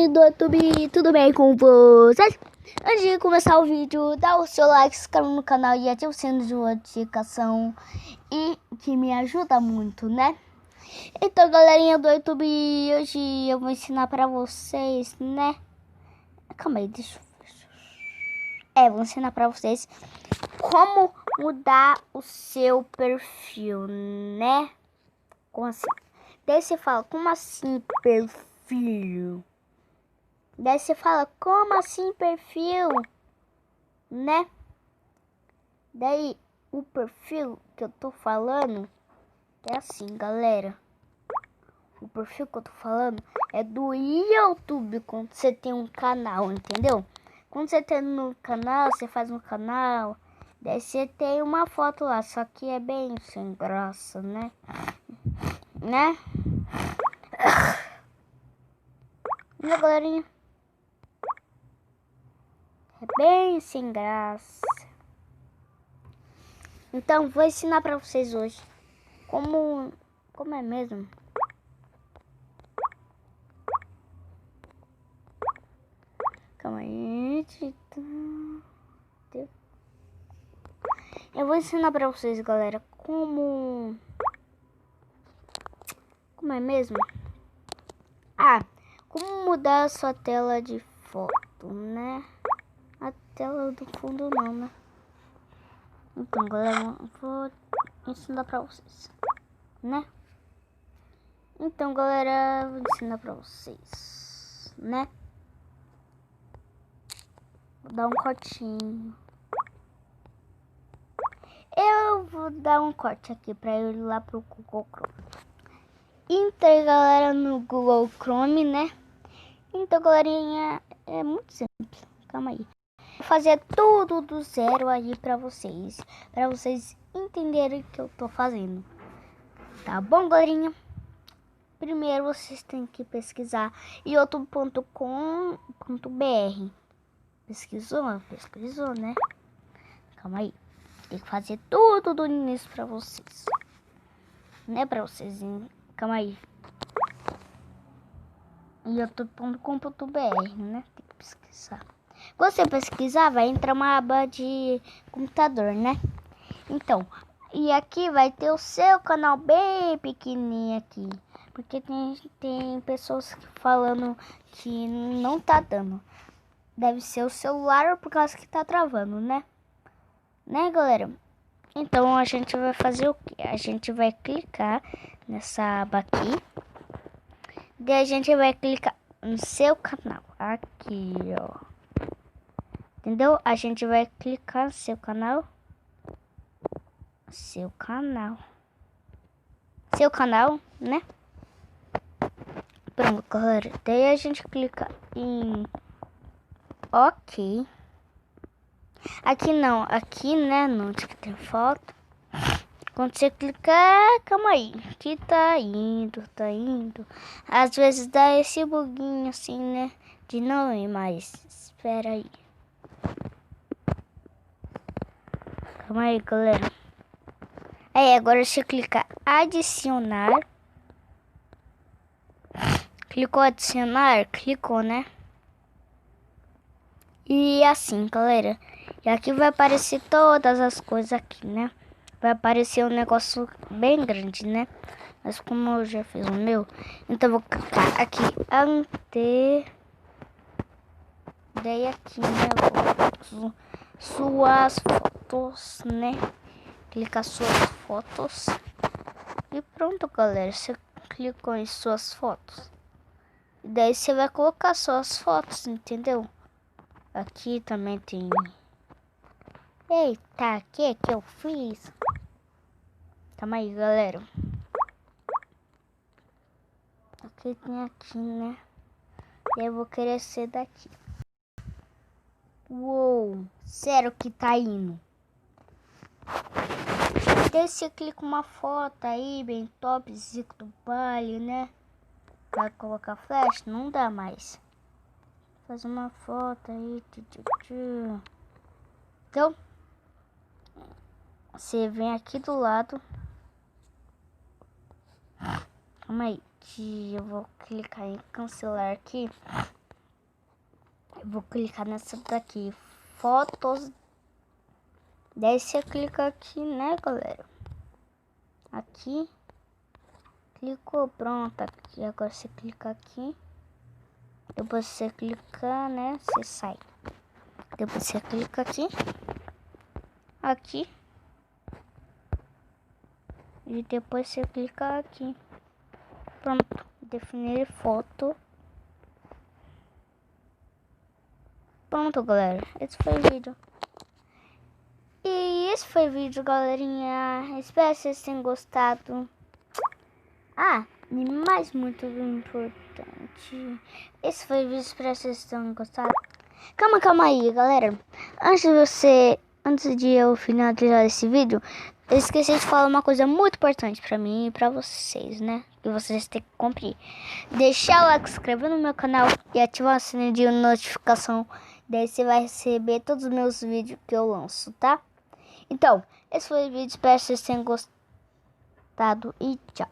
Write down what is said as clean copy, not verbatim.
galerinha do YouTube, tudo bem com vocês? Antes de começar o vídeo, dá o seu like, se inscreve no canal e ativa o sino de notificação, e que me ajuda muito, né? Então, galerinha do YouTube, hoje eu vou ensinar pra vocês, né? Calma aí, deixa eu... vou ensinar pra vocês como mudar o seu perfil, né? Como assim? Daí você fala, como assim perfil? Daí você fala, como assim perfil? Né? Daí o perfil que eu tô falando é assim, galera. O perfil que eu tô falando é do YouTube, quando você tem um canal, entendeu? Quando você tem no canal, você faz um canal, daí você tem uma foto lá, só que é bem sem graça, né? Né, galerinha? É bem sem graça. Então, vou ensinar pra vocês hoje como é mesmo. Calma aí. Eu vou ensinar pra vocês, galera, como é mesmo? Como mudar a sua tela de foto, né? A tela do fundo não, né? Então, galera, eu vou ensinar pra vocês, né? Então, galera, eu vou ensinar pra vocês, né? Vou dar um cortinho. Eu vou dar um corte aqui pra eu ir lá pro Google Chrome. Então, galera, no Google Chrome, né? Então, galerinha, é muito simples. Calma aí. Vou fazer tudo do zero aí pra vocês entenderem o que eu tô fazendo. Tá bom, galerinha? Primeiro, vocês têm que pesquisar youtube.com.br. Pesquisou, né? Calma aí. Tem que fazer tudo do início pra vocês. Né, pra vocês... Calma aí. youtube.com.br, né? Tem que pesquisar. Quando você pesquisar, vai entrar uma aba de computador, né? Então, e aqui vai ter o seu canal bem pequenininho aqui. Porque tem pessoas falando que não tá dando. Deve ser o celular por causa que tá travando, né? Né, galera? Então, a gente vai fazer o quê? A gente vai clicar nessa aba aqui. Daí a gente vai clicar no seu canal. Aqui, ó. Entendeu? A gente vai clicar no seu canal. Seu canal, né? Pronto, galera. Daí a gente clica em OK. Aqui não. Aqui, né? Não tinha que ter foto. Quando você clicar, calma aí, que tá indo. Às vezes dá esse buguinho assim, né? De não ir mais. Espera aí. Calma aí, galera. Aí, agora você clica adicionar. Clicou adicionar? Clicou, né? E assim, galera. E aqui vai aparecer todas as coisas aqui, né? Vai aparecer um negócio bem grande, né? Mas como eu já fiz o meu, então eu vou clicar aqui daí aqui, né? Suas fotos, né? Clicar suas fotos. E pronto, galera. Você clicou em suas fotos. Daí você vai colocar suas fotos, entendeu? Aqui também tem... Eita, o que eu fiz? Calma aí, galera. Aqui tem aqui, né? Eu vou querer ser daqui. Uou, sério que tá indo. Daí você clica uma foto aí, bem top, zico do baile, né? Pra colocar flash, não dá mais. Faz uma foto aí. Então, você vem aqui do lado. Calma aí, que eu vou clicar em cancelar aqui. vou clicar nessa daqui, fotos. Daí você clica aqui, né, galera? Aqui. Clicou, pronto. Aqui, agora você clica aqui. Depois você clica, né? Você sai. Depois você clica aqui. Aqui. E depois você clica aqui. Pronto. Definir foto. Pronto, galera. Esse foi o vídeo. E esse foi o vídeo, galerinha. Espero que vocês tenham gostado. Ah, e mais muito importante. Esse foi o vídeo, espero que vocês tenham gostado. Calma aí, galera. Antes de eu finalizar esse vídeo, eu esqueci de falar uma coisa muito importante pra mim e pra vocês, né? Que vocês têm que cumprir. Deixar o like, se inscrever no meu canal e ativar o sininho de notificação. Daí você vai receber todos os meus vídeos que eu lanço, tá? Então, esse foi o vídeo. Espero que vocês tenham gostado e tchau.